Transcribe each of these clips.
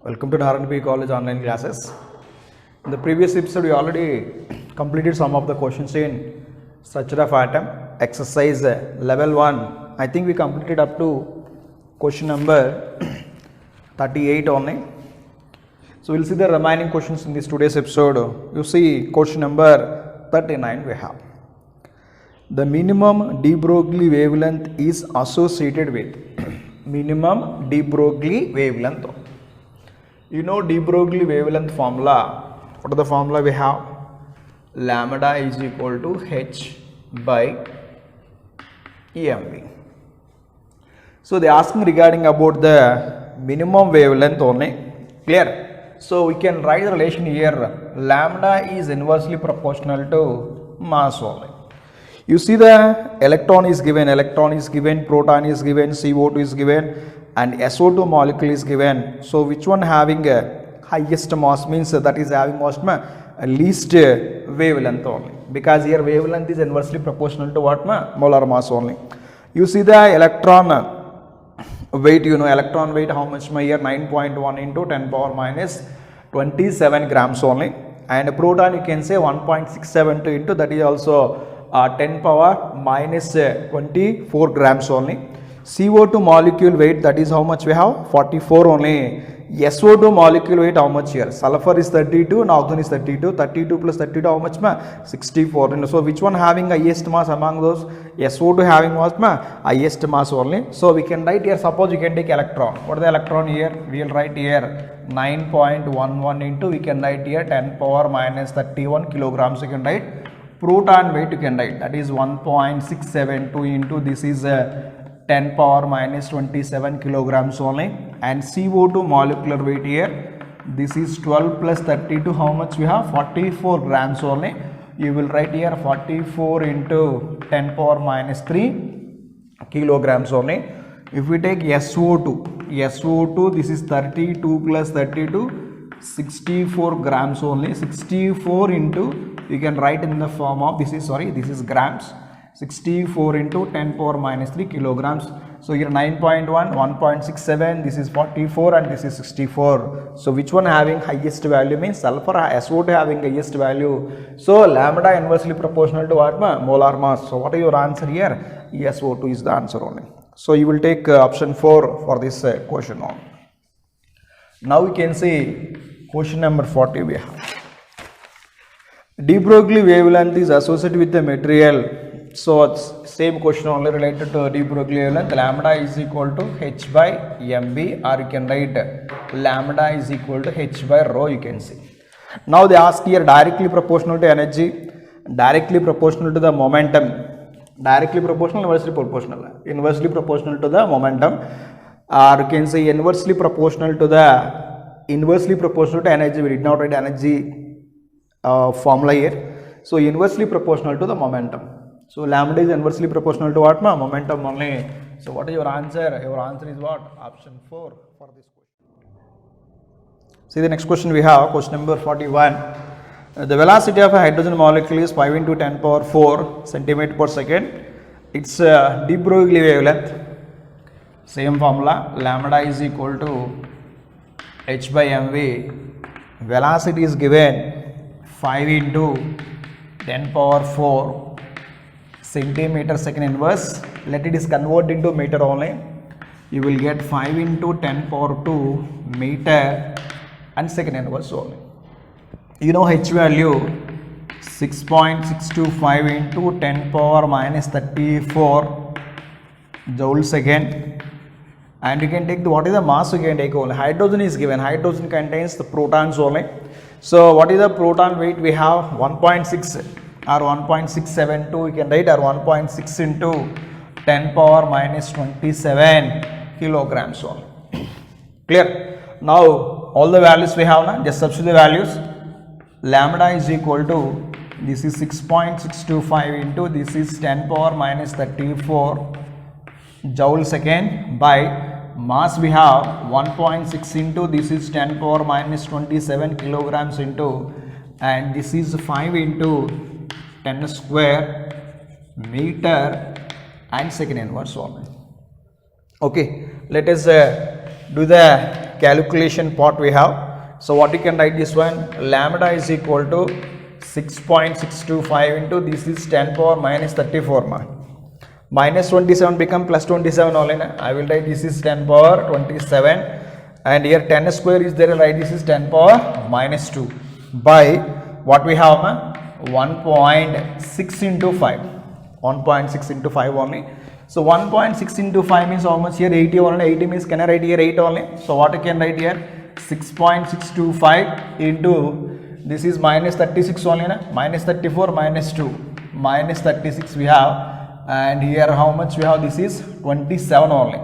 Welcome to Narayanpet College online classes. In the previous episode, we already completed some of the questions in structure of atom, exercise level 1. I think we completed up to question number 38 only. So we'll see the remaining questions in this today's episode. You see question number 39 we have. The minimum de Broglie wavelength is associated with minimum de Broglie wavelength. You know de Broglie wavelength formula. What is the formula we have? Lambda is equal to h by EMV. So they are asking regarding about the minimum wavelength only. Clear? So we can write the relation here. Lambda is inversely proportional to mass only. You see the electron is given, proton is given, CO2 is given, and SO2 molecule is given. So which one having a highest mass means that is having most least wavelength only, because here wavelength is inversely proportional to what molar mass only. You see the electron weight, electron weight how much here 9.1 into 10 power minus 27 grams only, and proton you can say 1.672 into that is also 10 power minus 24 grams only. CO2 molecule weight, that is how much we have 44 only. SO2 molecule weight how much here? Sulfur is 32 and oxygen is 32. 32 plus 32 how much 64. So which one having highest mass among those? SO2 having what highest mass only. So we can write here, suppose you can take electron. What is the electron here? We will write here 9.11 into, we can write here 10 power minus 31 kilograms you can write. Proton weight you can write, that is 1.672 into this is 10 power minus 27 kilograms only, and CO2 molecular weight here, this is 12 plus 32 how much we have 44 grams only. You will write here 44 into 10 power minus 3 kilograms only. If we take SO2 this is 32 plus 32 64 grams only. 64 into, you can write in the form of this is grams. 64 into 10 power minus 3 kilograms. So here 9.1, 1.67, this is 44 and this is 64. So which one having highest value means sulfur, SO2 having highest value. So lambda inversely proportional to what? Molar mass. So what is your answer here? SO2 is the answer only. So you will take option 4 for this question on. Now we can see question number 40 we have. De Broglie wavelength is associated with the material. So it's same question only related to de Broglie wavelength. Lambda is equal to h by mv, or you can write lambda is equal to h by rho, you can see. Now they ask here directly proportional to energy, directly proportional to the momentum, directly proportional, inversely proportional, inversely proportional to the momentum, or you can say inversely proportional to energy. We did not write energy formula here. So inversely proportional to the momentum. So lambda is inversely proportional to what? Momentum only. So what is your answer? Your answer is what? Option 4 for this question. See the next question we have, question number 41. The velocity of a hydrogen molecule is 5 into 10 power 4 centimeter per second. It's de Broglie wavelength. Same formula. Lambda is equal to h by mv. Velocity is given 5 into 10 power 4 centimeter second inverse. Let it is converted into meter only. You will get 5 into 10 power 2 meter and second inverse only. You know h value 6.625 into 10 power minus 34 joule second. And you can take what is the mass you can take only. Hydrogen is given. Hydrogen contains the protons only. So what is the proton weight we have? 1.6 or 1.672 you can write, or 1.6 into 10 power minus 27 kilograms only. Clear? Now all the values we have now, just substitute the values. Lambda is equal to, this is 6.625 into this is 10 power minus 34 joule second by mass we have 1.6 into this is 10 power minus 27 kilograms into, and this is 5 into 10 square meter and second inverse only. Okay, let us do the calculation part we have. So what you can write this one, lambda is equal to 6.625 into this is 10 power minus 34 ma. Minus 27 become plus 27 only na. I will write this is 10 power 27 and here 10 square is there, right? This is 10 power minus 2 by what we have ma? 1.6 into 5. 1.6 into 5 only. So 1.6 into 5 means how much here? 80 only. 80 means can I write here 8 only? So what I can write here? 6.625 into this is minus 36 only na? Minus 34 minus 2 minus 36 we have, and here how much we have? This is 27 only.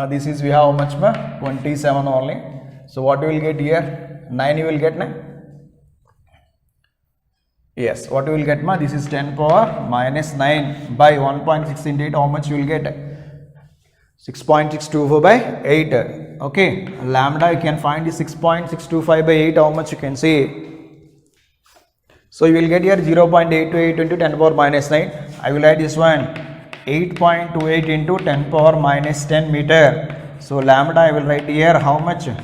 This is we have how much ma? 27 only. So what you will get here? 9 you will get na? Yes, what you will get ma? This is 10 power minus 9 by 1.6 into 8. How much you will get? 6.624 by 8. Okay, lambda you can find is 6.625 by 8. How much you can say? So you will get here 0.828 into 10 power minus 9. I will write this one 8.28 into 10 power minus 10 meter. So lambda I will write here how much? 8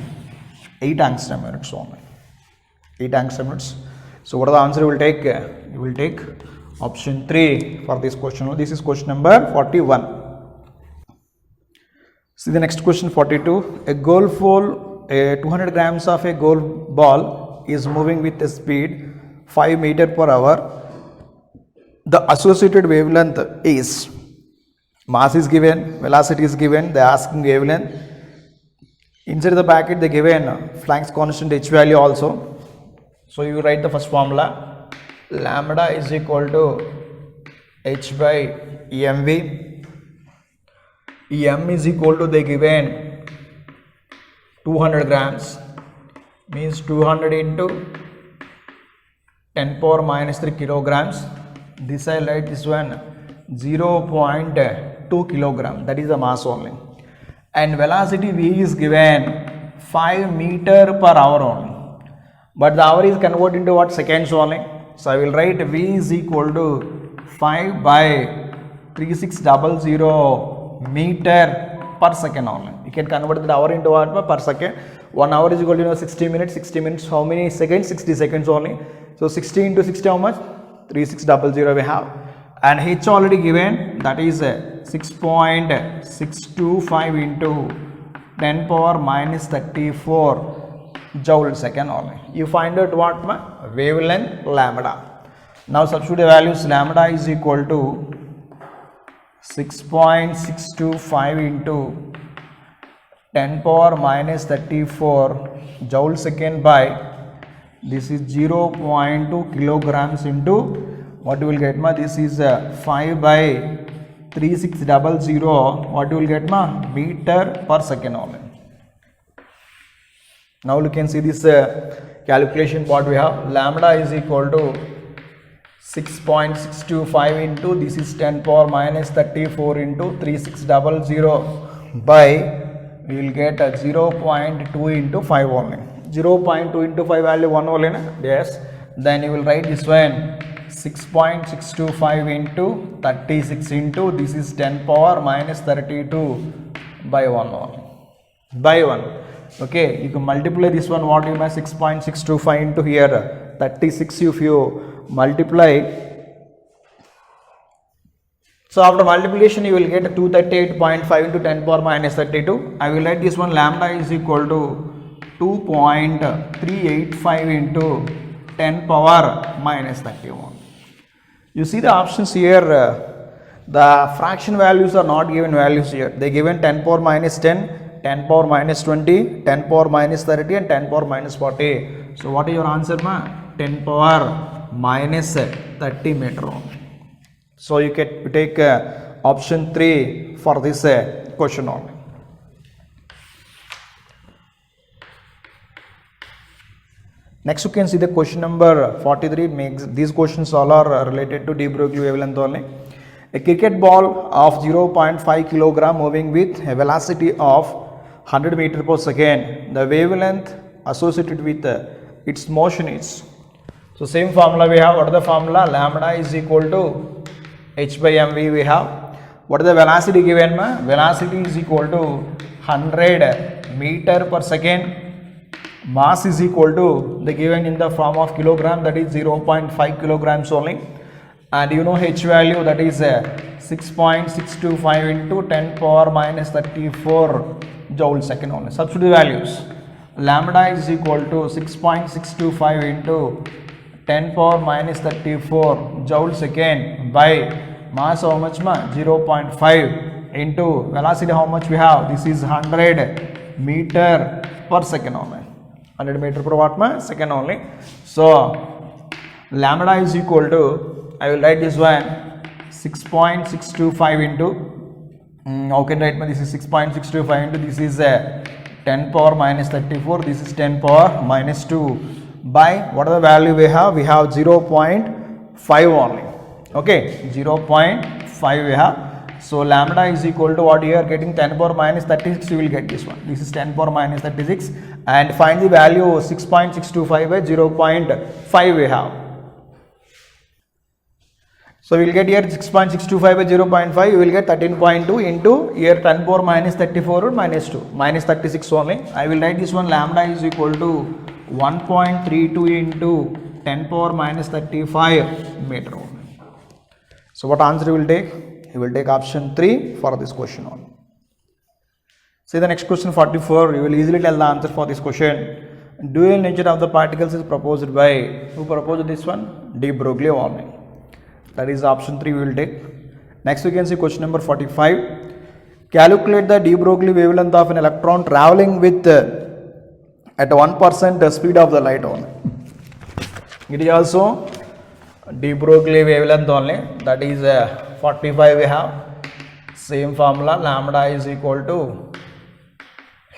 angstrom units only. 8 angstrom units. So what are the answer you will take? You will take option 3 for this question. This is question number 41. See the next question 42. A golf ball, 200 grams of a golf ball is moving with a speed 5 meter per hour. The associated wavelength is, mass is given, velocity is given, they are asking wavelength. Inside the bracket they given Planck's constant h value also. So you write the first formula, lambda is equal to h by mv. M is equal to they given 200 grams means 200 into 10 power minus 3 kilograms. This I write this one 0.2 kilogram, that is the mass only, and velocity v is given 5 meter per hour only, but the hour is converted into what? Seconds only. So I will write v is equal to 5 by 3600 meter per second only. You can convert the hour into what? Per second. 1 hour is equal to 60 minutes. 60 minutes how many seconds? 60 seconds only. So 60 into 60 how much? 3600 we have, and h already given, that is 6.625 into 10 power minus 34 joule second only. You find out what? Wavelength lambda. Now substitute the values. Lambda is equal to 6.625 into 10 power minus 34 joule second by this is 0.2 kilograms into what you will get ma? This is 5 by 3600 what you will get ma? Meter per second only. Now you can see this calculation part we have. Lambda is equal to 6.625 into this is 10 power minus 34 into 3600 by we will get 0.2 into 5 only. 0.2 into 5 value 1 only na? Yes. Then you will write this one 6.625 into 36 into this is 10 power minus 32 by 1 only. By 1. Okay, you can multiply this one, what you have 6.625 into here 36 if you multiply. So after multiplication you will get 238.5 into 10 power minus 32. I will write this one lambda is equal to 2.385 into 10 power minus 31. You see the options here, the fraction values are not given values here. They given 10 power minus 10, 10 power minus 20, 10 power minus 30 and 10 power minus 40. So what is your answer ma? 10 power minus 30 meter. So you can take option 3 for this question only. Next you can see the question number 43. Makes these questions all are related to de Broglie wavelength only. A cricket ball of 0.5 kilogram moving with a velocity of 100 meter per second. The wavelength associated with its motion is. So same formula we have. What is the formula? Lambda is equal to h by mv we have. What is the velocity given? Velocity is equal to 100 meter per second. Mass is equal to the given in the form of kilogram, that is 0.5 kilograms only, and you know h value, that is 6.625 into 10 power minus 34 joule second only. Substitute values. Lambda is equal to 6.625 into 10 power minus 34 joule second by mass how much ma 0.5 into velocity how much we have, this is 100 meter per second only, 100 meter per watt ma second only. So lambda is equal to, I will write this one 6.625 into okay, right, this is 6.625 into this is 10 power minus 34, this is 10 power minus 2 by what are the value we have? We have 0.5 only. Okay, 0.5 we have. So lambda is equal to what you are getting, 10 power minus 36, you will get this one. This is 10 power minus 36, and find the value 6.625 by 0.5 we have. So we will get here 6.625 by 0.5, you will get 13.2 into here 10 power minus 34 minus 2, minus 36 only. I will write this one, lambda is equal to 1.32 into 10 power minus 35 meter only. So what answer you will take? You will take option 3 for this question only. See the next question 44, you will easily tell the answer for this question. Dual nature of the particles is proposed by, who proposed this one? De Broglie only. That is option 3 we will take. Next we can see question number 45. Calculate the de Broglie wavelength of an electron traveling with at 1% the speed of the light only. It is also de Broglie wavelength only, that is 45 we have. Same formula, lambda is equal to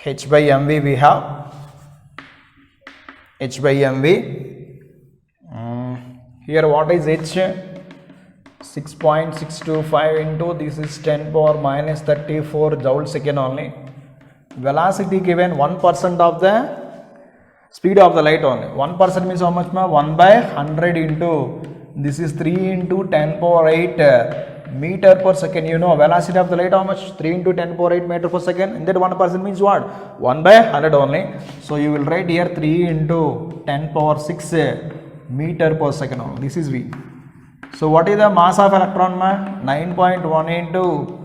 h by mv we have. H by mv. Here what is h? 6.625 into this is 10 power minus 34 joule second only. Velocity given 1% of the speed of the light only. 1% means how much ma? 1 by 100 into this is 3 into 10 power 8 meter per second. You know velocity of the light how much? 3 into 10 power 8 meter per second. And that 1% means what? 1 by 100 only. So you will write here 3 into 10 power 6 meter per second only. This is V. So what is the mass of electron ma? 9.1 into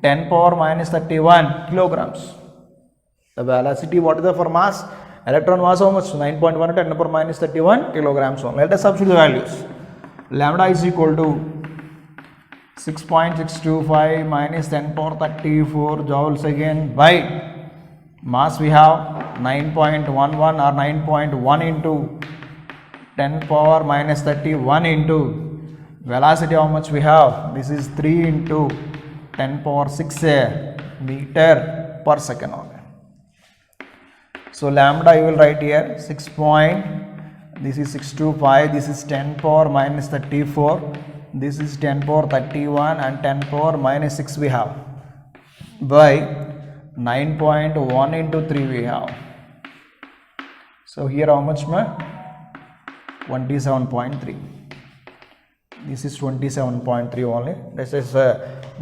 10 power minus 31 kilograms. The velocity, what is the for mass? Electron mass how much? 9.1 into 10 power minus 31 kilograms only. Let us substitute the values. Lambda is equal to 6.625 minus 10 power 34 joules again by mass we have 9.11 or 9.1 into 10 power minus 31 into velocity how much we have? This is 3 into 10 power 6 meter per second only. So lambda you will write here 6. This is 625, this is 10 power minus 34, this is 10 power 31 and 10 power minus 6 we have by 9.1 into 3 we have. So here how much ma? 27.3. This is 27.3 only. This is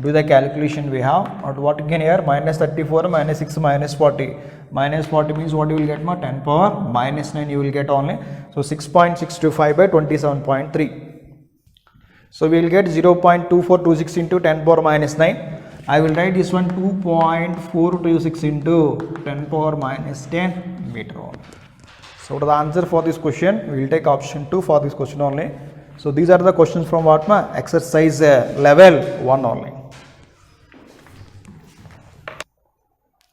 do the calculation we have. Or what you can here? Minus 34, minus 6, minus 40. Minus 40 means what you will get ma? 10 power minus 9 you will get only. So 6.625 by 27.3. So we will get 0.2426 into 10 power minus 9. I will write this one 2.426 into 10 power minus 10 meter only. So the answer for this question, we will take option 2 for this question only. So these are the questions from what ma? Exercise level 1 only.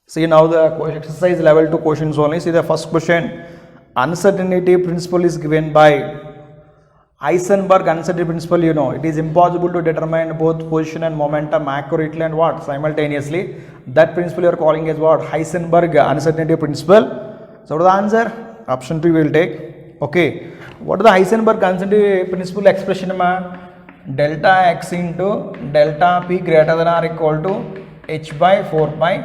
See now the exercise level 2 questions only. See the first question. Uncertainty principle is given by Heisenberg uncertainty principle. You know it is impossible to determine both position and momentum accurately and what? Simultaneously. That principle you are calling as what? Heisenberg uncertainty principle. So the answer option 3 we will take. Okay. What is the Heisenberg uncertainty principle expression ma? Delta x into delta p greater than or equal to h by 4 pi,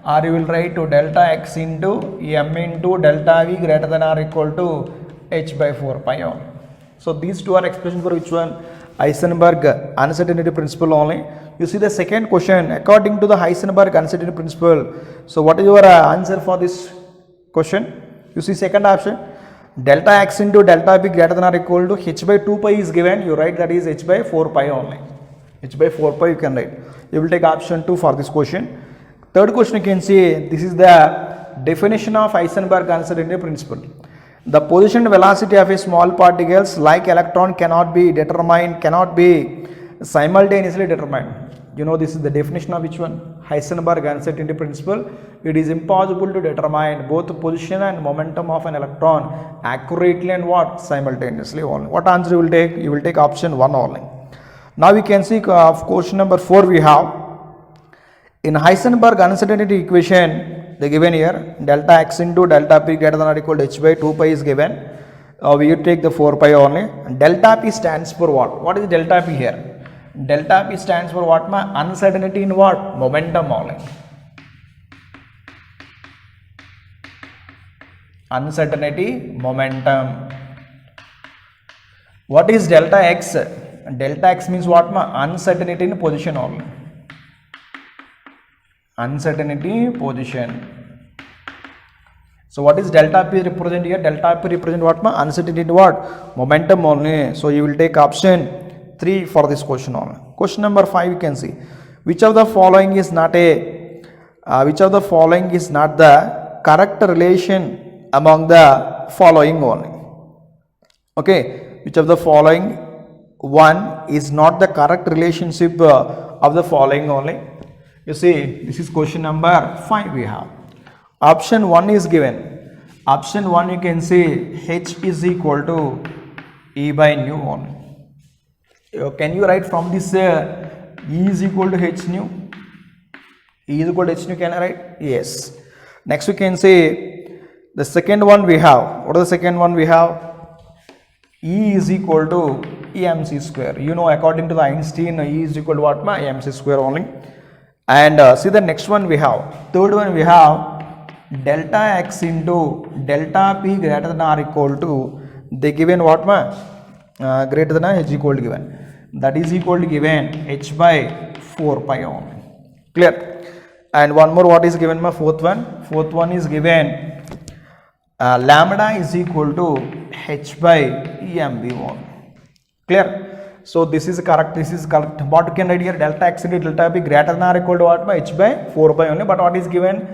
or you will write to delta x into m into delta v greater than or equal to h by 4 pi on. So these two are expression for which one? Heisenberg uncertainty principle only. You see the second question, according to the Heisenberg uncertainty principle. So what is your answer for this question? You see second option, delta x into delta p greater than or equal to h by 2 pi is given. You write that is h by 4 pi only. H by 4 pi you can write. You will take option 2 for this question. Third question you can see, this is the definition of Heisenberg uncertainty principle. The position and velocity of a small particles like electron cannot be determined, cannot be simultaneously determined. You know this is the definition of which one? Heisenberg uncertainty principle. It is impossible to determine both the position and momentum of an electron accurately and what? Simultaneously only. What answer you will take? You will take option 1 only. Now we can see of question number 4 we have. In Heisenberg uncertainty equation, they given here delta x into delta p greater than or equal to h by 2 pi is given. We take the 4 pi only. Delta p stands for what? What is delta p here? Delta p stands for what? Uncertainty in what? Momentum only. Uncertainty, momentum. What is delta x? Delta x means what? Uncertainty in position only. Uncertainty position. So what is delta p represent here? Delta p represent what? Uncertainty in what? Momentum only. So you will take option 3 for this question only. Question number 5 you can see. Which of the following is not the correct relation among the following only? Okay. Which of the following one is not the correct relationship of the following only? You see, this is question number 5 we have. Option 1 is given. Option 1 you can see h is equal to E by nu only. Can you write from this E is equal to h nu? E is equal to h nu, can I write? Yes. Next we can say the second one we have. What is the second one we have? E is equal to mc square. You know, according to the Einstein, E is equal to what? Mc square only. And see the next one we have. Third one we have delta x into delta p greater than or equal to, they given what? Greater than or h equal to given. That is equal to given h by 4 pi only. Clear? And one more, what is given? Fourth one. Fourth one is given lambda is equal to h by emv only. Clear? So this is correct, this is correct. What you can write here? Delta x into delta p greater than or equal to what? H by 4 pi only. But what is given?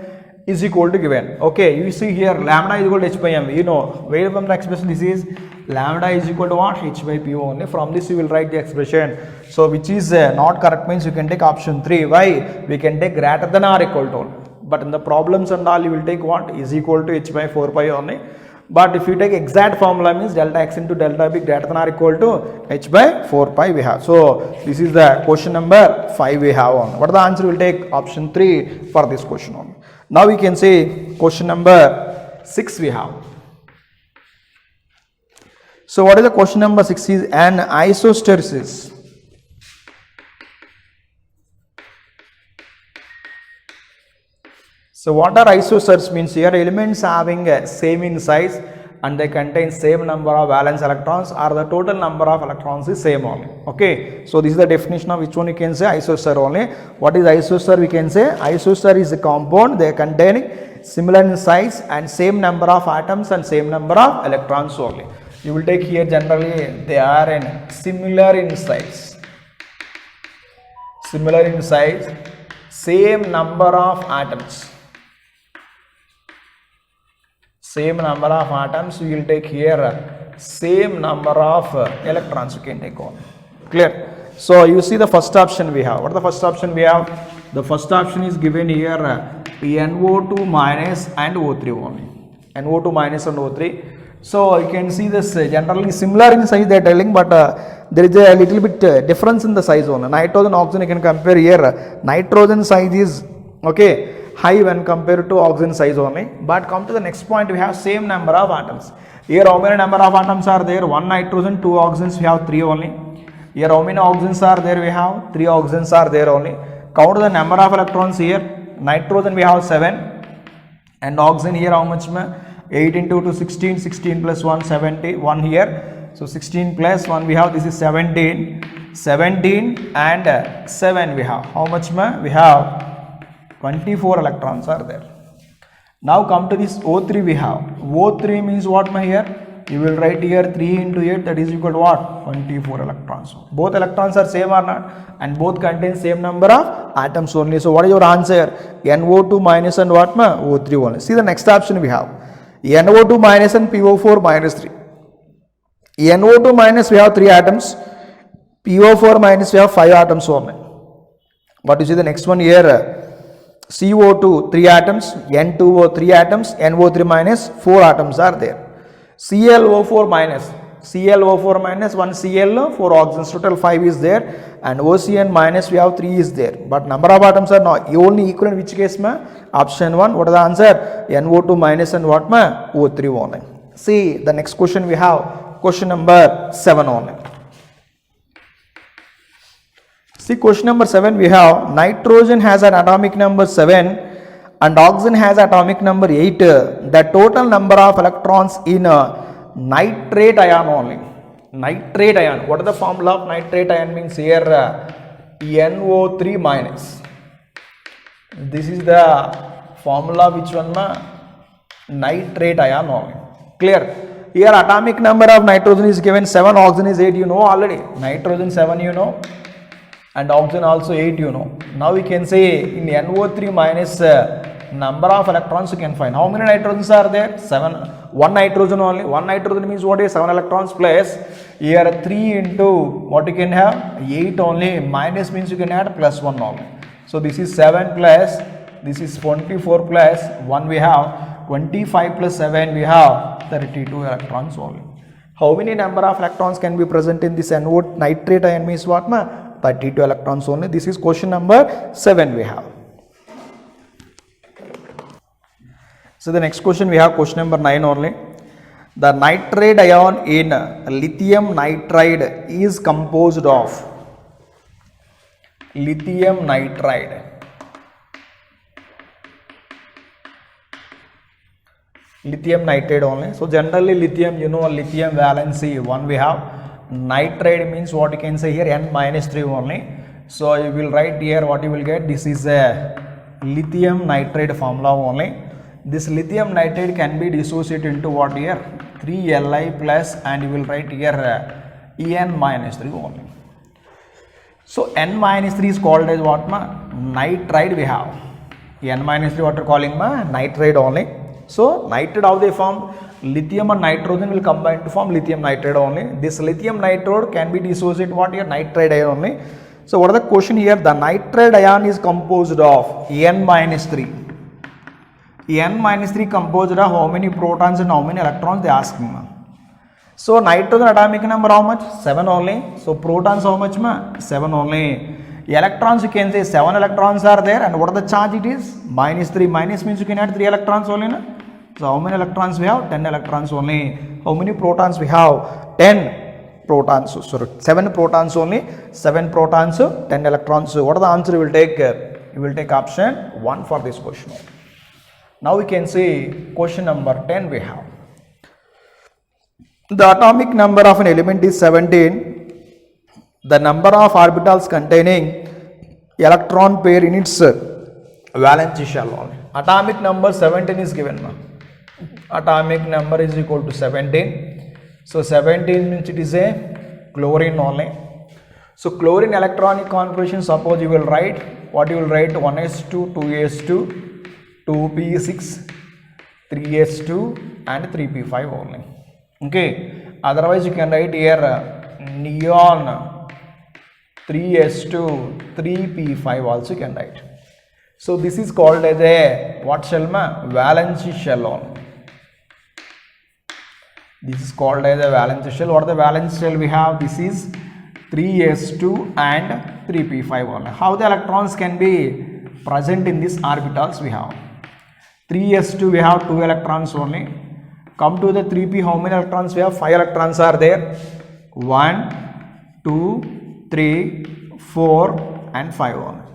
Is equal to given. Okay, you see here lambda is equal to h by m. You know, where from the expression this is? Lambda is equal to what? H by p only. From this you will write the expression. So which is not correct means you can take option 3. Why? We can take greater than or equal to. But in the problems and all you will take what? Is equal to h by 4 pi only. But if you take exact formula means delta x into delta p greater than or equal to h by 4 pi we have. So this is the question number 5 we have on. What is the answer? We will take option 3 for this question on. Now we can say question number 6 we have. So what is the question number 6 is an isosteresis. So what are isosters means here? Elements having same in size and they contain same number of valence electrons or the total number of electrons is same only. Okay. So this is the definition of which one you can say isoster only. What is isoster? We can say isoster is a compound, they contain similar in size and same number of atoms and same number of electrons only. You will take here generally they are in similar in size. Similar in size, same number of atoms. Same number of atoms, you will take here same number of electrons you can take on. Clear? So you see the first option we have. What is the first option we have? The first option is given here NO2 minus and O3 only. NO2 minus and O3. So you can see this generally similar in size they are telling, but there is a little bit difference in the size only. Nitrogen, oxygen you can compare here. Nitrogen size is okay high when compared to oxygen size only. But come to the next point, we have same number of atoms. Here how many number of atoms are there? 1 nitrogen, 2 oxygens, we have 3 only. Here how many oxygens are there? We have 3 oxygens are there only. Count the number of electrons here. Nitrogen we have 7 and oxygen here how much? 8 into 2 16, 16 plus 1 70, 1 here. So 16 plus 1 we have, this is 17. 17 and 7 we have. How much ma? We have 24 electrons are there. Now come to this O3 we have. O3 means what ma here? You will write here 3 into 8, that is equal to what? 24 electrons. Both electrons are same or not? And both contain same number of atoms only. So what is your answer? NO2 minus and what ma? O3 only. See the next option we have. NO2 minus and PO4 minus 3. NO2 minus we have 3 atoms. PO4 minus we have 5 atoms only. What you see the next one here? CO2 3 atoms, N2O 3 atoms, NO3 minus 4 atoms are there. ClO4 minus 1 Cl, 4 oxygens, total 5 is there, and OCN minus we have 3 is there, but number of atoms are not only equal in which case ma? Option 1. What is the answer? NO2 minus and what ma? O3 only. See the next question we have, question number 7 only. See question number 7 we have, nitrogen has an atomic number 7 and oxygen has atomic number 8. The total number of electrons in a nitrate ion only. Nitrate ion. What is the formula of nitrate ion? Means here NO3 minus. This is the formula which one ma? Nitrate ion only. Clear? Here atomic number of nitrogen is given 7, oxygen is 8, you know already. Nitrogen 7 you know, and oxygen also 8 you know. Now we can say in NO3 minus number of electrons you can find. How many nitrogens are there? 7. 1 nitrogen only. 1 nitrogen means what is 7 electrons plus here 3 into what you can have 8 only, minus means you can add plus 1 only. So this is 7 plus this is 24 plus 1 we have 25 plus 7 we have 32 electrons only. How many number of electrons can be present in this NO nitrate ion means what ma? 32 electrons only. This is question number 7 we have. So the next question we have question number 9 only. The nitrate ion in lithium nitride is composed of lithium nitride. Lithium nitride only. So generally lithium, you know, lithium valency 1 we have. Nitride means what you can say here N minus 3 only. So you will write here what you will get. This is a lithium nitride formula only. This lithium nitride can be dissociated into what here 3Li plus, and you will write here En minus 3 only. So N minus 3 is called as what ma? Nitride we have. N minus 3 what are calling ma? Nitride only. So nitride how they form? Lithium and nitrogen will combine to form lithium nitride only. This lithium nitride can be dissociated what here? Nitride ion only. So what is the question here? The nitride ion is composed of N minus 3. N minus 3 composed of how many protons and how many electrons they asking ma. So nitrogen atomic number how much? 7 only. So protons how much ma? 7 only. Electrons you can say 7 electrons are there, and what are the charge it is? Minus 3. Minus means you can add 3 electrons only na. So how many electrons we have? 10 electrons only. How many protons we have? 10 protons. Sorry, 7 protons only. 7 protons, 10 electrons. So what are the answer you will take? You will take option 1 for this question. Now we can see question number 10 we have. The atomic number of an element is 17. The number of orbitals containing electron pair in its valence shell only. Atomic number 17 is given now. Atomic number is equal to 17. So 17 means it is a chlorine only. So chlorine electronic configuration, suppose you will write, what you will write? 1s2, 2s2, 2p6, 3s2 and 3p5 only. Okay. Otherwise you can write here neon 3s2, 3p5 also you can write. So this is called as a what shell ma? Valence shell only. This is called as a valence shell. What are the valence shell we have? This is 3s2 and 3p5 only. How the electrons can be present in these orbitals we have? 3s2 we have 2 electrons only. Come to the 3p, how many electrons we have? 5 electrons are there. 1, 2, 3, 4 and 5 only.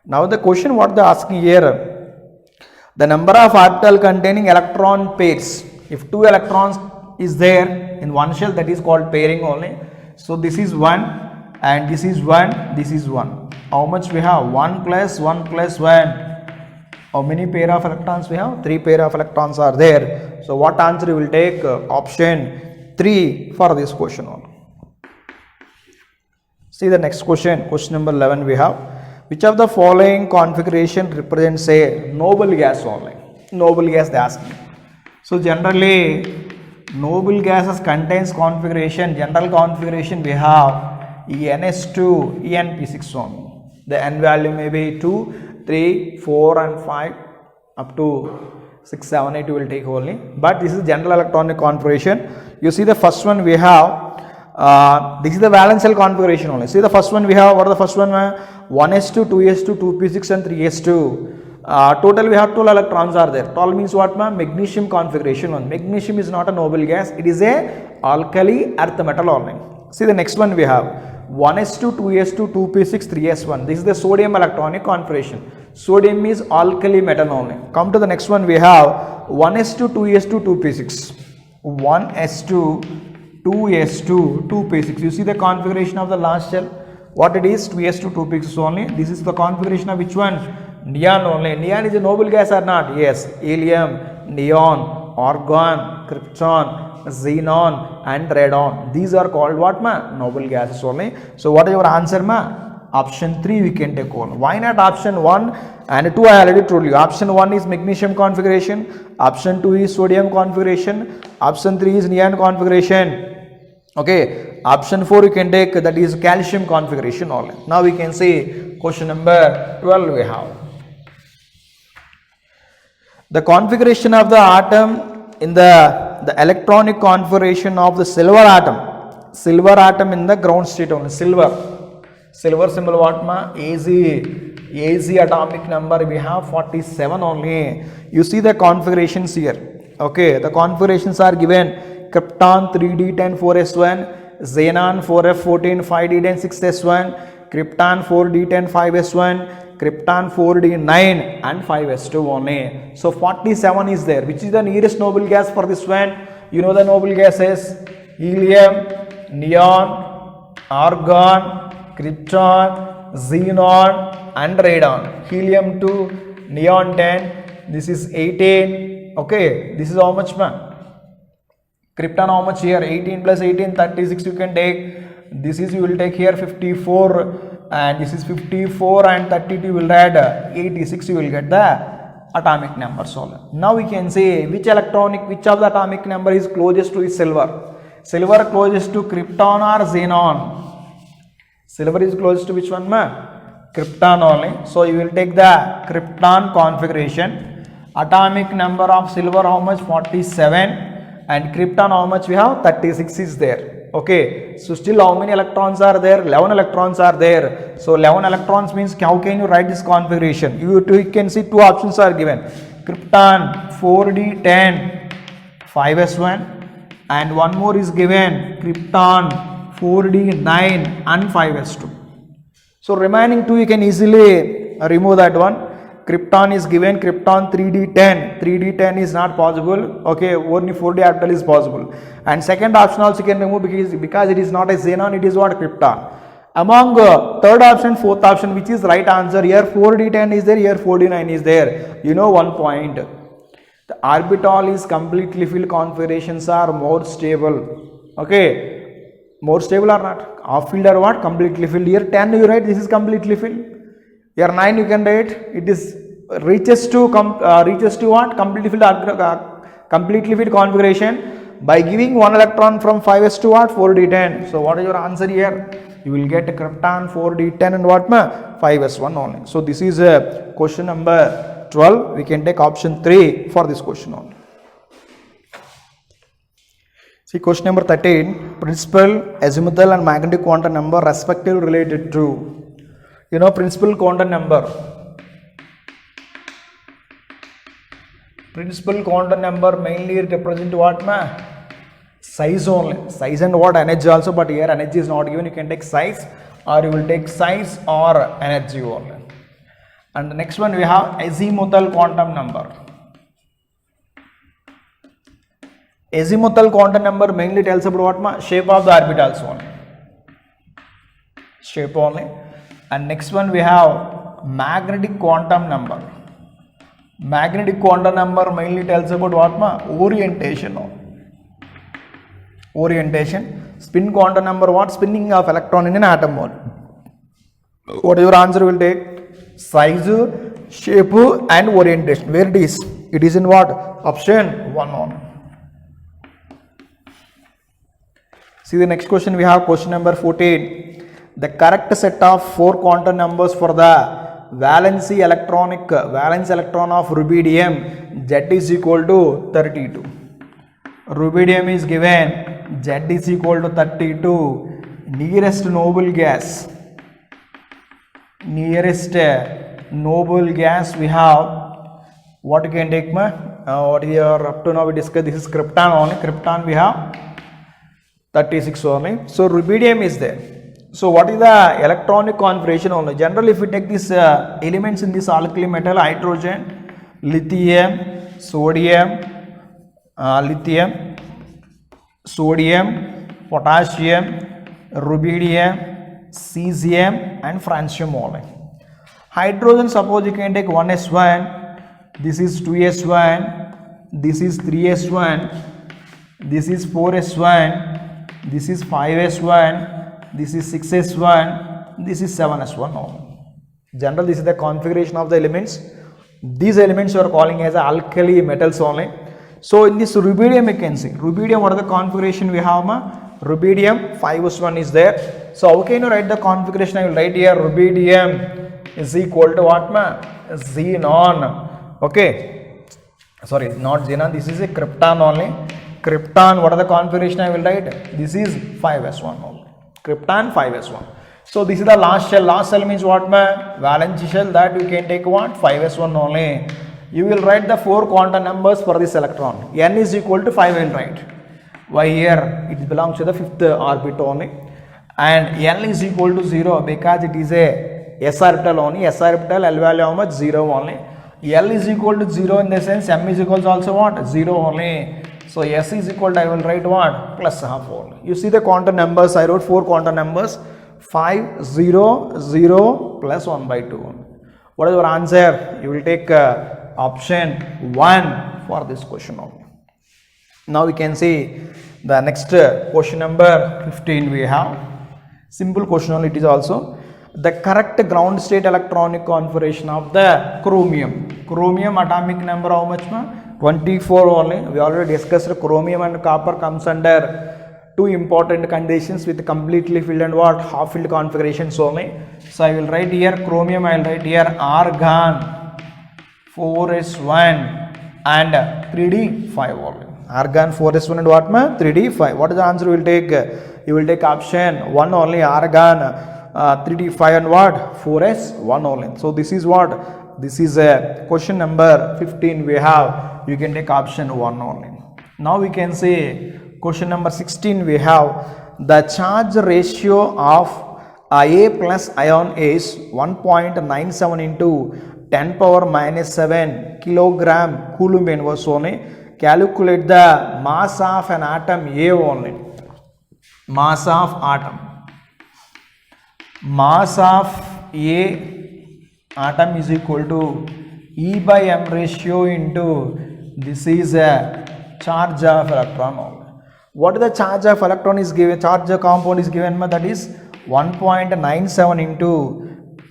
Now the question what they are asking here, the number of orbital containing electron pairs. If 2 electrons is there in one shell, that is called pairing only. So this is 1 and this is 1, this is 1. How much we have? 1 plus 1 plus 1. How many pair of electrons we have? 3 pair of electrons are there. So what answer you will take? Option 3 for this question only. See the next question. Question number 11 we have. Which of the following configuration represents a noble gas only? Noble gas they ask me. So generally noble gases contains configuration. General configuration we have NS2, EnP6 only. The N value may be 2, 3, 4 and 5 up to 6, 7, 8 you will take only. But this is general electronic configuration. You see the first one we have, this is the valence shell configuration only. See the first one we have, what are the first one? 1s2, 2s2, 2p6 and 3s2. Total we have 12 electrons are there. 12 means what? Magnesium configuration only. Magnesium is not a noble gas, it is a alkali earth metal only. See the next one we have. 1s2, 2s2, 2p6, 3s1. This is the sodium electronic configuration. Sodium is alkali metal only. Come to the next one we have 1s2, 2s2, 2p6. 1s2, 2s2, 2p6. You see the configuration of the last shell. What it is? 2s2, 2p6 only. This is the configuration of which one? Neon only. Neon is a noble gas or not? Yes. Helium, neon, argon, krypton, xenon and radon. These are called what noble gases only. So what is your answer Option 3 we can take on. Why not option 1 and 2? I already told you. Option 1 is magnesium configuration. Option 2 is sodium configuration. Option 3 is neon configuration. Okay. Option 4 you can take, that is calcium configuration only. Now we can see question number 12 we have. The configuration of the atom in the electronic configuration of the silver atom in the ground state only. Silver symbol what AZ atomic number we have 47 only. You see the configurations here. Okay, the configurations are given: krypton 3d10 4s1, xenon 4f14 5d10 6s1, krypton 4d10 5s1, krypton 4d9 and 5s2 only. So 47 is there. Which is the nearest noble gas for this one? You know the noble gases: helium, neon, argon, krypton, xenon and radon. Helium 2, neon 10, this is 18. Okay, this is how much Krypton how much here? 18 plus 18, 36 you can take. This is you will take here 54 and this is 54 and 32 you will add 86, you will get the atomic number solid. Now we can say which of the atomic number is closest to silver. Silver closest to krypton or xenon? Silver is closest to which one Krypton only. So you will take the krypton configuration. Atomic number of silver how much? 47. And krypton how much we have? 36 is there. Okay, so still how many electrons are there? 11 electrons are there. So 11 electrons means how can you write this configuration? You can see two options are given: krypton 4d10 5s1 and one more is given krypton 4d9 and 5s2. So remaining two you can easily remove that one. Krypton is given krypton 3d10. 3d10 is not possible. Okay, only 4d orbital is possible. And second option also you can remove because it is not a xenon, it is what? Krypton. Among third option, fourth option, which is right answer? Here 4d10 is there, here 4d9 is there. You know one point. The orbital is completely filled configurations are more stable. Okay, more stable or not? Half filled or what? Completely filled. Here 10 you write, this is completely filled. Here 9 you can write, it is reaches to what? Completely filled configuration by giving one electron from 5s to what? 4d10. So what is your answer here? You will get a krypton 4d10 and what 5s1 only. So this is question number 12. We can take option 3 for this question only. See question number 13. Principal, azimuthal and magnetic quantum number respectively related to. You know principal quantum number. Principal quantum number mainly represent what size only. Size and what? Energy also, but here energy is not given. You can take size or you will take size or energy only. And the next one we have azimuthal quantum number. Azimuthal quantum number mainly tells about what shape of the orbitals only. shape only. And next one we have magnetic quantum number. Magnetic quantum number mainly tells about what ma? Orientation. Orientation. Spin quantum number what? Spinning of electron in an atom mode. What your answer will take? Size, shape and orientation. Where it is? It is in what? Option 1 on. See the next question we have question number 14. The correct set of 4 quantum numbers for the valence electron of rubidium Z is equal to 32. Rubidium is given Z is equal to 32. Nearest noble gas we have what you can take what here up to now we discussed. This is krypton only. Krypton we have 36 only. So rubidium is there. So what is the electronic configuration only? Generally if we take these elements in this alkali metal, hydrogen, lithium, sodium, potassium, rubidium, cesium and francium only. Hydrogen, suppose you can take 1s1, this is 2s1, this is 3s1, this is 4s1, this is 5s1, this is 6s1, this is 7s1 only. General, this is the configuration of the elements. These elements you are calling as alkali metals only. So in this rubidium you can see, rubidium what are the configuration we have rubidium 5s1 is there. So how can you write the configuration? I will write here rubidium is equal to what xenon. Okay, sorry, not xenon, this is a krypton only. Krypton, what are the configuration I will write? This is 5s1 only. Krypton 5s1. So this is the last shell. Last shell means what valence shell, that you can take what 5s1 only. You will write the 4 quantum numbers for this electron. N is equal to 5 I will write. Why here? It belongs to the 5th orbit only. And N is equal to 0 because it is a s orbital only. S orbital L value how much? 0 only. L is equal to 0 in the sense M is equal to also what? 0 only. So S is equal to I will write what? Plus half only. You see the quantum numbers. I wrote 4 quantum numbers. 5, 0, 0 plus 1 by 2. What is your answer? You will take option 1 for this question only. Now we can see the next question number 15 we have. Simple question only it is also. The correct ground state electronic configuration of the chromium. Chromium atomic number how much 24 only. We already discussed chromium and copper comes under 2 important conditions with completely filled and what half filled configurations only. So I will write here chromium, I will write here argon 4s1 and 3d5 only. Argon 4s1 and what 3d5. What is the answer you will take? You will take option 1 only, argon 3d5 and what 4s1 only. So this is what? This is a question number 15 we have. You can take option 1 only. Now we can see question number 16 we have the charge ratio of A plus ion is 1.97 into 10 power minus 7 kilogram coulomb inverse only. Calculate the mass of an atom A only. Mass of atom. Mass of A atom is equal to E by M ratio into this is a charge of electron only. What is the charge of electron is given? Charge of compound is given that is 1.97 into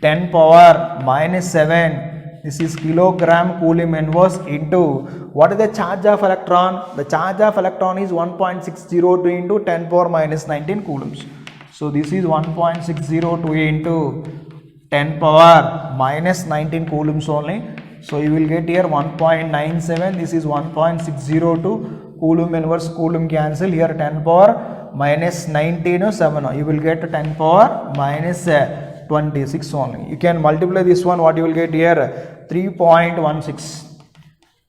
10 power minus 7. This is kilogram coulomb inverse into what is the charge of electron? The charge of electron is 1.602 into 10 power minus 19 coulombs. So this is 1.602 into 10 power minus 19 coulombs only. So you will get here 1.97. This is 1.602 coulomb inverse, coulomb cancel here 10 power minus 19 or 7. You will get 10 power minus 26 only. You can multiply this one. What you will get here 3.16.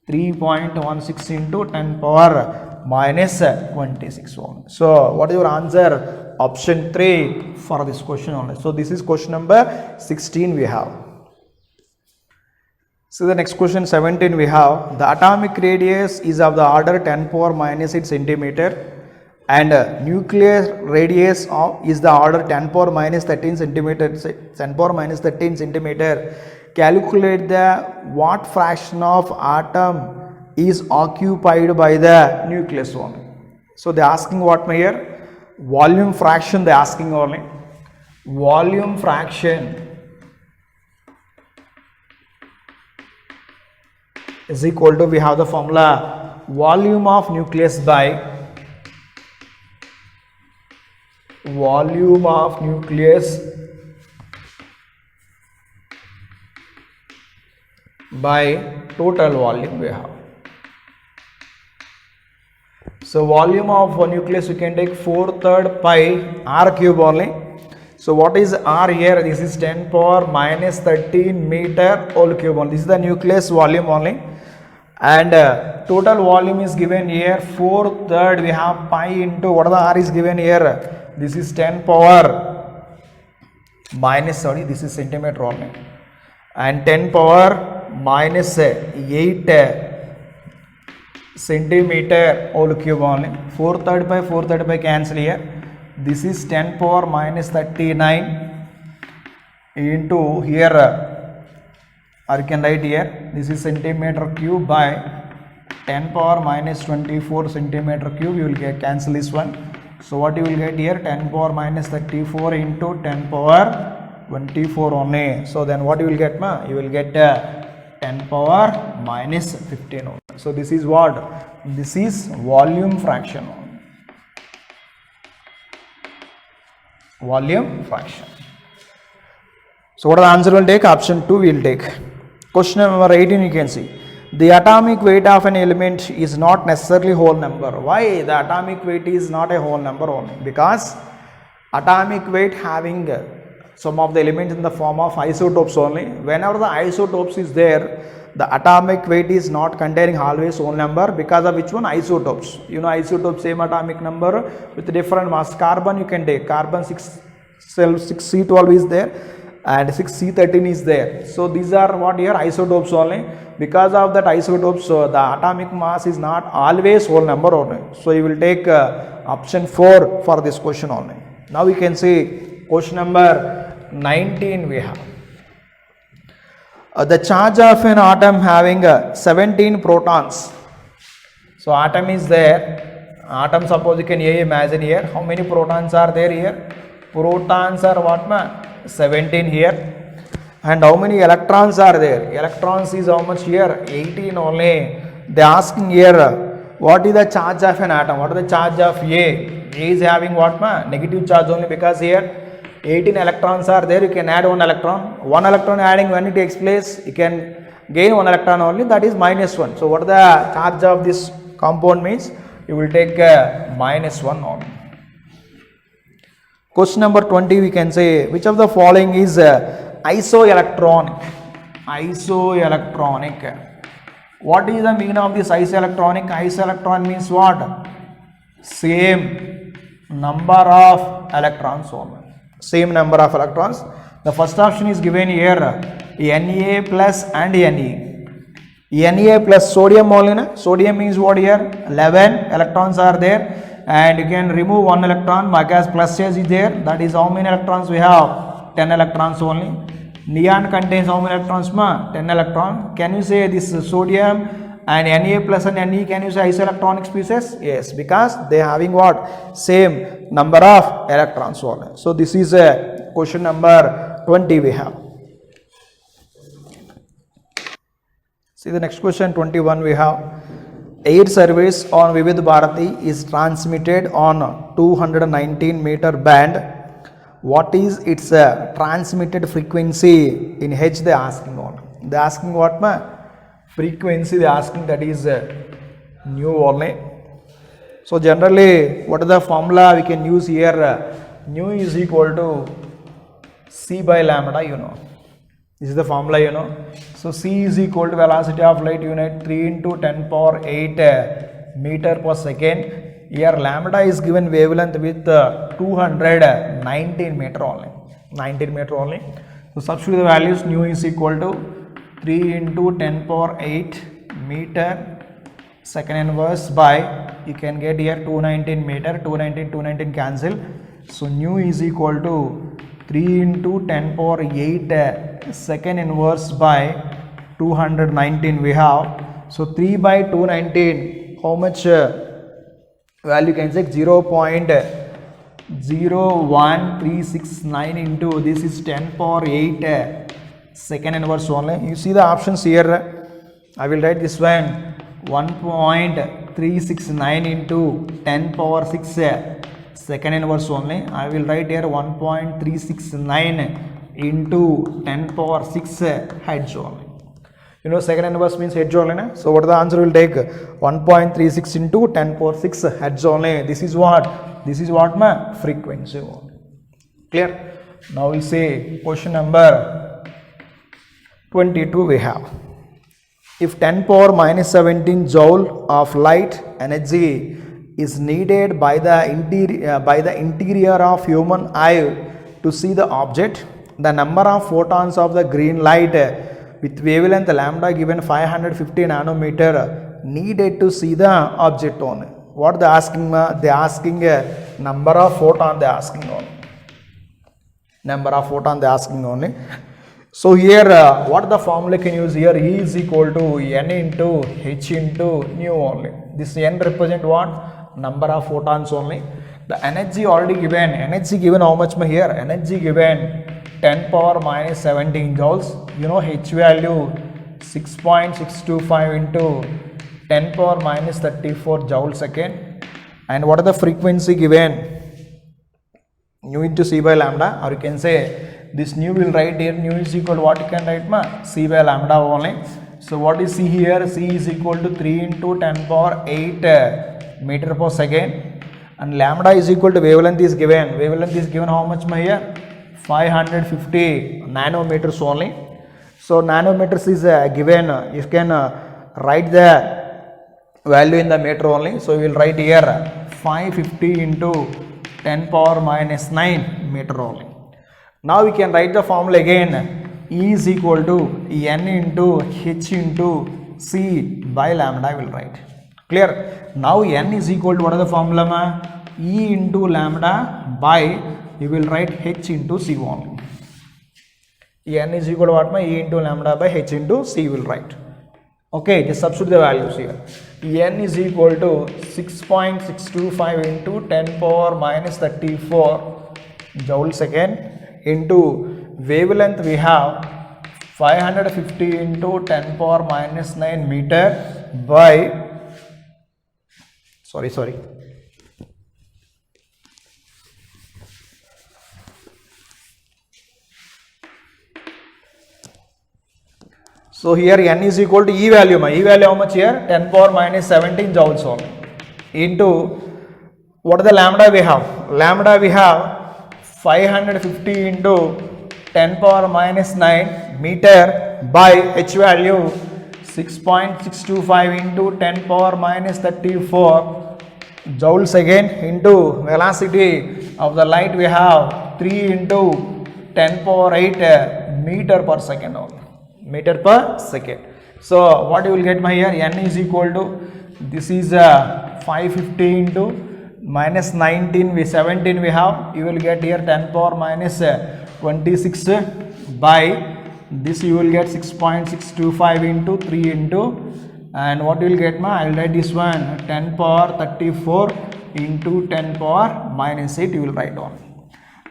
3.16 into 10 power minus 26 only. So what is your answer? Option 3 for this question only. So this is question number 16 we have. So the next question 17 we have the atomic radius is of the order 10 power minus 8 centimeter and nuclear radius of is the order 10 power minus 13 centimeter, 10 power minus 13 centimeter. Calculate the what fraction of atom is occupied by the nucleus only. So they are asking what my here? Volume fraction they are asking only. Volume fraction is equal to, we have the formula, volume of nucleus by volume of nucleus by total volume we have. So volume of nucleus we can take 4/3 pi r cube only. So what is r here? This is 10 power minus 13 meter whole cube only. This is the nucleus volume only. And total volume is given here 4/3. We have pi into what the r is given here. This is 10 power minus, sorry, this is centimeter only, and 10 power minus 8 centimeter whole cube only. 4/3 by 4/3 by cancel here. This is 10 power minus 39 into here, or you can write here, this is centimeter cube by 10 power minus 24 centimeter cube. You will get cancel this one. So what you will get here, 10 power minus 34 into 10 power 24 only. So then what you will get, ma? You will get 10 power minus 15 only. So this is what? This is volume fraction only. Volume fraction. So what are the answer will take? Option 2 we will take. Question number 18 you can see. The atomic weight of an element is not necessarily whole number. Why the atomic weight is not a whole number only? Because atomic weight having some of the elements in the form of isotopes only. Whenever the isotopes is there, the atomic weight is not containing always whole number, because of which one? Isotopes. You know, isotopes same atomic number with different mass. Carbon you can take, carbon 6C12 is there and 6C13 is there. So these are what here? Isotopes only. Because of that isotopes, the atomic mass is not always whole number only. So you will take option 4 for this question only. Now we can see question number 19 we have. The charge of an atom having 17 protons. So atom is there. Atom, suppose you can imagine here. How many protons are there here? Protons are what, ma? 17 here. And how many electrons are there? Electrons is how much here? 18 only. They are asking here, what is the charge of an atom? What is the charge of A? A is having what, ma? Negative charge only, because here 18 electrons are there. You can add 1 electron. 1 electron adding, when it takes place, you can gain 1 electron only, that is -1. So what the charge of this compound means? You will take -1 only. Question number 20 we can say, which of the following is isoelectronic? Isoelectronic. What is the meaning of this isoelectronic? Isoelectron means what? Same number of electrons only. Same number of electrons. The first option is given here, Na plus and Ne. Na plus sodium only. Na? Sodium means what here? 11 electrons are there, and you can remove 1 electron because plus charge is there. That is how many electrons we have? 10 electrons only. Neon contains how many electrons, ma? 10 electron. Can you say this sodium and Na plus and Ne, can you say isoelectronic species? Yes, because they are having what? Same number of electrons only. So this is a question number 20 we have. See the next question, 21 we have. Air service on Vividh Bharati is transmitted on 219 meter band. What is its transmitted frequency in H? They are asking on. They are asking what, ma? Frequency they are asking, that is nu only. So generally, what is the formula we can use here? Nu is equal to C by lambda, you know. This is the formula, you know. So C is equal to velocity of light unit 3 into 10 power 8 meter per second. Here lambda is given wavelength with 219 meter only. 19 meter only. So substitute the values. Nu is equal to 3 into 10 power 8 meter second inverse by you can get here 219 meter, 219 cancel. So nu is equal to 3 into 10 power 8 second inverse by 219 we have. So 3 by 219, how much value can say 0.01369 into this is 10 power 8 second inverse only. You see the options here. I will write this one 1.369 into 10 power 6 second inverse only. I will write here 1.369 into 10 power 6 heads only. You know second inverse means heads only. Na? So what the answer will take 1.36 into 10 power 6 heads only. This is what? This is what my frequency only. Clear? Now we say question number 22 we have. If 10 power minus 17 joule of light energy is needed by the interior of human eye to see the object, the number of photons of the green light with wavelength lambda given 550 nanometer needed to see the object only. What they asking? They asking number of photon. They asking only. Number of photon they asking only. So here what the formula can use here? E is equal to n into h into nu only. This n represent what? Number of photons only. The energy already given. Energy given how much here? Energy given 10 power minus 17 joules. You know h value 6.625 into 10 power minus 34 joule second. And what are the frequency given? Nu into c by lambda, or you can say this nu will write here. Nu is equal to what you can write ma? C by lambda only. So what is c here? C is equal to 3 into 10 power 8 meter per second, and lambda is equal to wavelength is given. Wavelength is given how much ma here? 550 nanometers only. So nanometers is given. You can write the value in the meter only. So we will write here 550 into 10 power minus 9 meter only. Now we can write the formula again. E is equal to n into h into c by lambda I will write. Clear? Now n is equal to what is the formula ma? E into lambda by you will write h into c only. N is equal to what ma? E into lambda by h into c will write. Okay, just substitute the values here. N is equal to 6.625 into 10 power minus 34 joule second into wavelength we have 550 into 10 power minus 9 meter by sorry. So here n is equal to E value. E value how much here? 10 power minus 17 joules only. Into what is the lambda we have? Lambda we have 550 into 10 power minus 9 meter by h value 6.625 into 10 power minus 34 joules again into velocity of the light we have 3 into 10 power 8 meter per second only. Meter per second. So what you will get my here? N is equal to this is 550 into minus 19 we 17 we have. You will get here 10 power minus 26 by this you will get 6.625 into 3 into and what you will get ma? I will write this one 10 power 34 into 10 power minus 8 you will write on.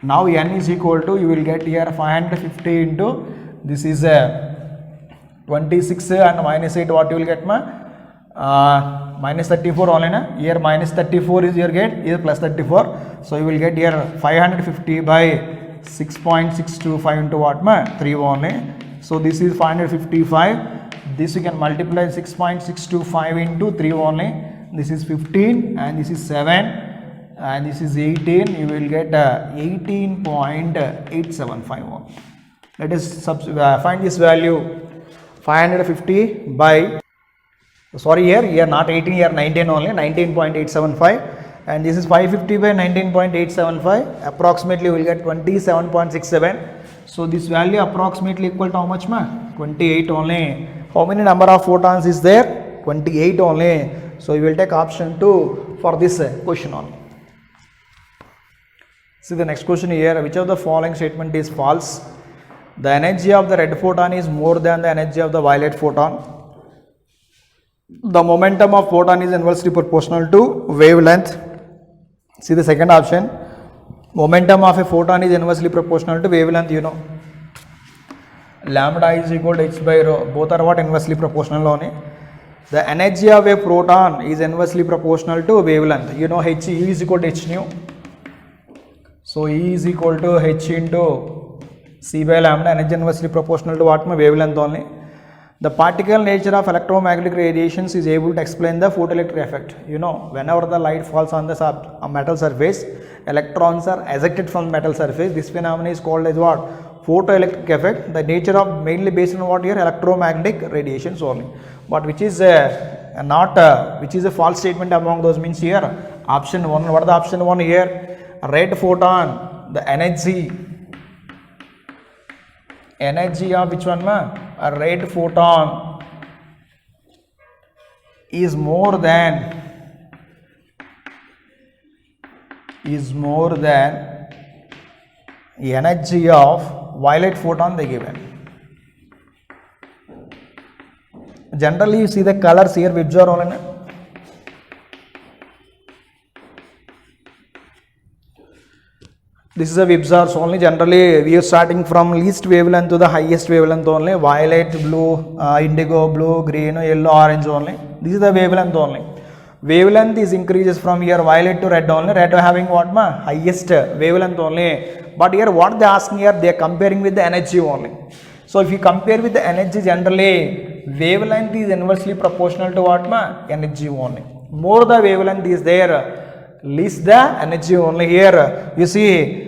Now n is equal to you will get here 550 into this is 26 and minus 8 what you will get ma? Minus 34 only na. Here minus 34 is your get, here plus 34. So you will get here 550 by 6.625 into what ma? 3 only. So this is 555. This you can multiply 6.625 into 3 only. This is 15 and this is 7 and this is 18. You will get 18.875 only. Let us find this value. 550 by sorry here not 18 here 19 only 19.875 and this is 550 by 19.875 approximately we will get 27.67. So this value approximately equal to how much ma? 28 only. How many number of photons is there? 28 only. So you will take option 2 for this question only. See the next question here, which of the following statement is false? The energy of the red photon is more than the energy of the violet photon. The momentum of photon is inversely proportional to wavelength. See the second option, momentum of a photon is inversely proportional to wavelength, you know. Lambda is equal to h by rho, both are what? Inversely proportional only. The energy of a proton is inversely proportional to wavelength, you know. H, E is equal to h nu. So E is equal to h into c by lambda, energy inversely proportional to what? Wavelength only. The particle nature of electromagnetic radiations is able to explain the photoelectric effect. You know, whenever the light falls on the metal surface, electrons are ejected from metal surface. This phenomenon is called as what? Photoelectric effect. The nature of mainly based on what here? Electromagnetic radiations only. But which is which is a false statement among those means here? Option 1. What is the option 1 here? Red photon, the energy of which one, ma? A red photon is more than energy of violet photon they given. Generally you see the colors here, we observe only. This is a Vibzars only. Generally we are starting from least wavelength to the highest wavelength only. Violet, blue, indigo, blue, green, yellow, orange only. This is the wavelength only. Wavelength is increases from here violet to red only. Red having what, ma? Highest wavelength only. But here what they asking here, they are comparing with the energy only. So if you compare with the energy, generally wavelength is inversely proportional to what, ma? Energy only. More the wavelength is there, least the energy only. Here you see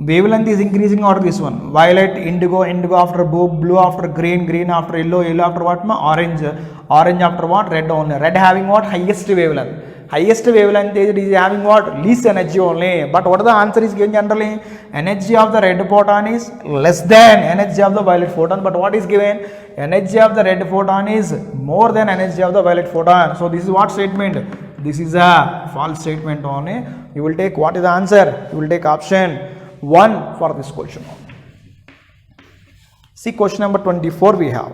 wavelength is increasing order this one. Violet, indigo, indigo after blue after green, green after yellow, yellow after what, ma? Orange, orange after what? Red only. Red having what? Highest wavelength. Highest wavelength is having what? Least energy only. But what the answer is given generally? Energy of the red photon is less than energy of the violet photon. But what is given? Energy of the red photon is more than energy of the violet photon. So this is what statement? This is a false statement only. You will take what is the answer? You will take option 1 for this question. See question number 24 we have.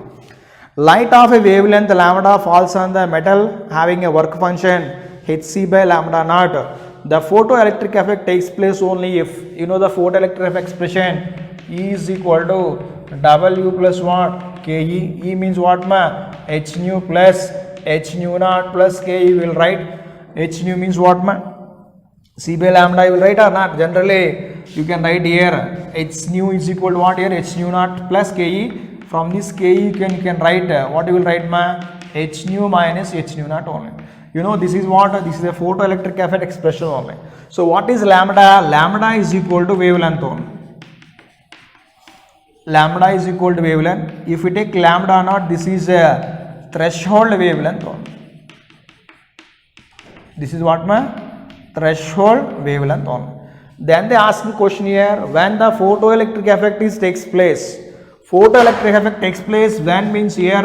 Light of a wavelength lambda falls on the metal having a work function hc by lambda naught. The photoelectric effect takes place only if, you know the photoelectric effect expression, E is equal to W plus what? Ke. E means what, ma? H nu plus H nu naught plus Ke. Will write H nu means what, ma? C by lambda you will write or not? Generally you can write here H nu is equal to what here? H nu naught plus Ke. From this Ke you can write what you will write, ma? H nu minus H nu naught only. You know this is what? This is a photoelectric effect expression only. So what is lambda? Lambda is equal to wavelength only. Lambda is equal to wavelength. If we take lambda naught, this is a threshold wavelength only. This is what, ma? Threshold wavelength only. Then they ask the question here, when the photoelectric effect takes place. Photoelectric effect takes place when means here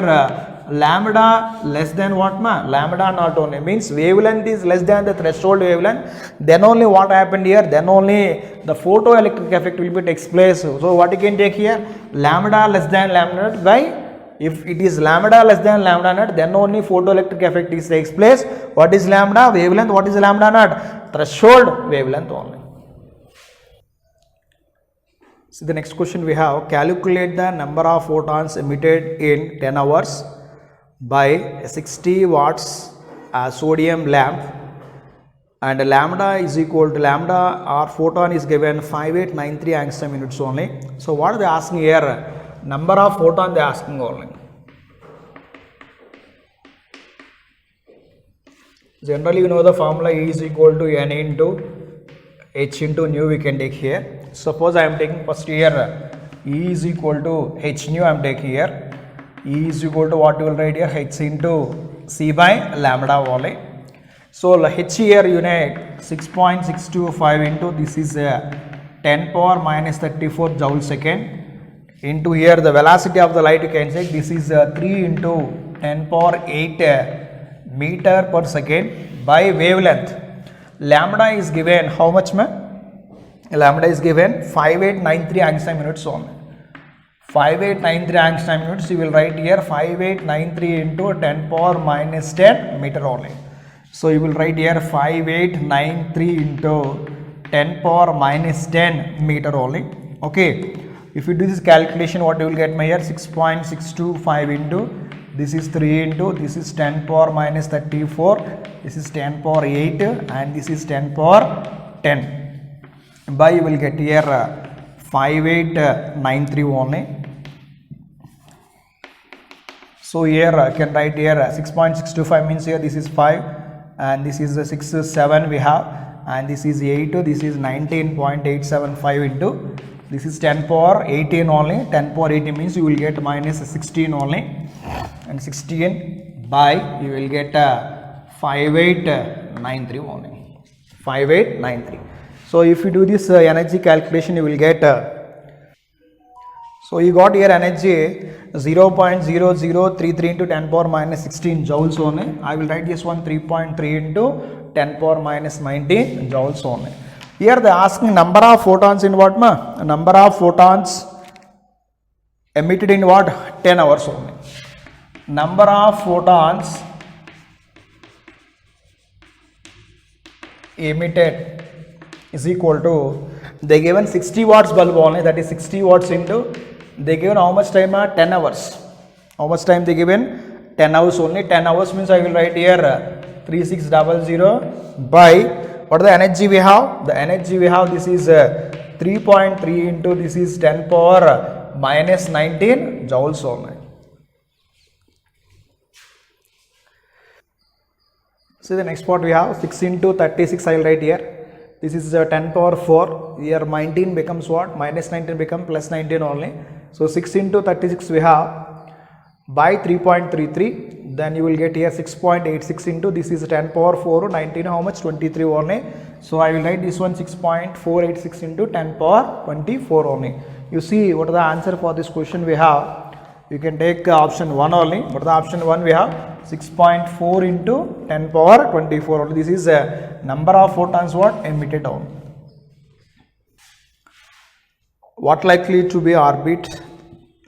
lambda less than what, ma? Lambda naught only. Means wavelength is less than the threshold wavelength. Then only what happened here? Then only the photoelectric effect will be takes place. So what you can take here? Lambda less than lambda naught. Why? If it is lambda less than lambda naught, then only photoelectric effect takes place. What is lambda? Wavelength. What is lambda naught? Threshold wavelength only. So the next question we have, calculate the number of photons emitted in 10 hours by 60 watts sodium lamp, and lambda is equal to lambda or photon is given 5893 angstrom units only. So what are they asking here? Number of photon they are asking only. Generally you know the formula E is equal to N into H into nu we can take here. Suppose I am taking first here E is equal to H nu I am taking here. E is equal to what you will write here? H into C by lambda only. So H here you know 6.625 into this is 10 power minus 34 joule second into here the velocity of the light you can say this is 3 into 10 power 8 meter per second by wavelength. lambda is given how much ma? Lambda is given 5893 angstrom units only. 5893 angstrom units, you will write here 5893 into 10 power minus 10 meter only. So you will write here 5893 into 10 power minus 10 meter only. Okay. If you do this calculation, what you will get here? 6.625 into, this is 3 into, this is 10 power minus 34, this is 10 power 8 and this is 10 power 10. By you will get here 5893 only. So here I can write here 6.625 means here this is 5 and this is 6 7 we have, and this is 8, this is 19.875 into, this is 10 power 18 only. 10 power 18 means you will get minus 16 only, and 16 by you will get 5893 only. 5893. So if you do this energy calculation, you will get so you got here energy 0.0033 into 10 power minus 16 joules only. I will write this one 3.3 into 10 power minus 19 joules only. Here they are asking number of photons in what ma? Number of photons emitted in what? 10 hours only. Number of photons emitted is equal to, they given 60 watts bulb only, that is 60 watts into, they given how much time? 10 hours. How much time they given? 10 hours only. 10 hours means I will write here 3600 by, what is the energy we have? The energy we have, this is 3.3 into, this is 10 power minus 19 joules only. See the next part we have 6 into 36, I will write here. This is 10 power 4. Here 19 becomes what? Minus 19 becomes plus 19 only. So 6 into 36 we have by 3.33. Then you will get here 6.86 into, this is 10 power 4, 19 how much? 23 only. So I will write this one 6.486 into 10 power 24 only. You see what is the answer for this question we have. You can take option 1 only. What is the option 1 we have? 6.4 into 10 power 24 only. This is number of photons what? Emitted only. What likely to be orbit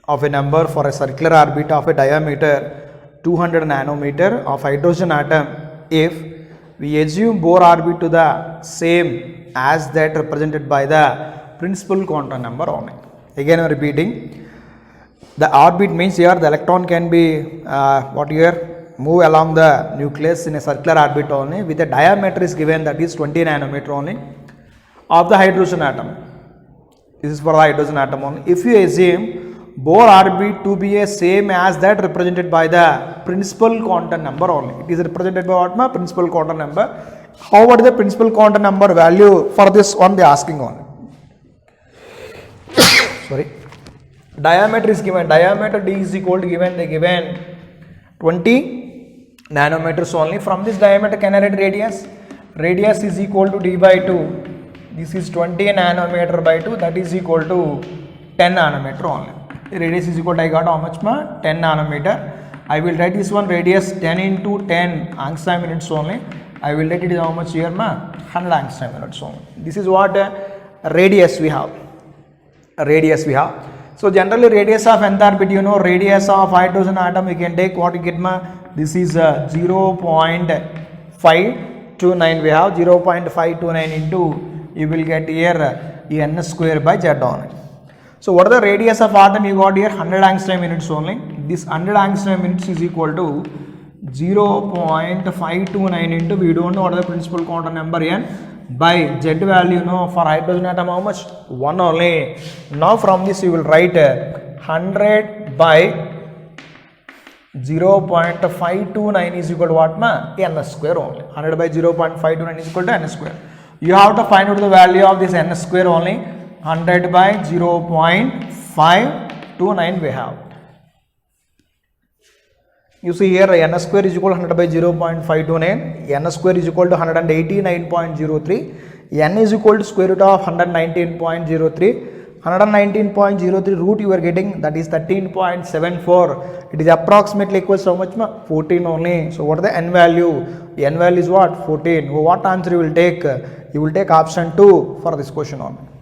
of a number for a circular orbit of a diameter 200 nanometer of hydrogen atom if we assume Bohr orbit to the same as that represented by the principal quantum number only. Again I am repeating. The orbit means here the electron can be what here? Move along the nucleus in a circular orbit only with a diameter is given, that is 20 nanometer only, of the hydrogen atom. This is for the hydrogen atom only. If you assume Bohr orbit to be a same as that represented by the principal quantum number only. It is represented by what? Principal quantum number. How what is the principal quantum number value for this one they are asking on. Sorry. Diameter is given. Diameter d is equal to given, they given 20 nanometers only. From this diameter can I write radius? Radius is equal to d by 2. This is 20 nanometer by 2, that is equal to 10 nanometer only. Radius is equal to, I got how much ma? 10 nanometer. I will write this one radius 10 into 10 angstrom units only. I will write it how much here ma? 100 angstrom units only. This is what radius we have. Radius we have. So generally radius of nth orbit, you know, radius of hydrogen atom you can take what you get ma? This is 0.529 we have, 0.529 into, you will get here n square by z only. So what is the radius of atom you got here? 100 angstrom units only. This 100 angstrom units is equal to 0.529 into, we don't know what is the principal quantum number n, by z value, no, for hydrogen atom how much? 1 only. Now from this you will write 100 by 0.529 is equal to what ma? N square only. 100 by 0.529 is equal to n square. You have to find out the value of this n square only. 100 by 0.529 we have. You see here n square is equal to 100 by 0.529, n square is equal to 189.03, n is equal to square root of 119.03, 119.03 root you are getting, that is 13.74. It is approximately equals to how much? 14 only. So what is the n value? The n value is what? 14. What answer you will take? You will take option 2 for this question only.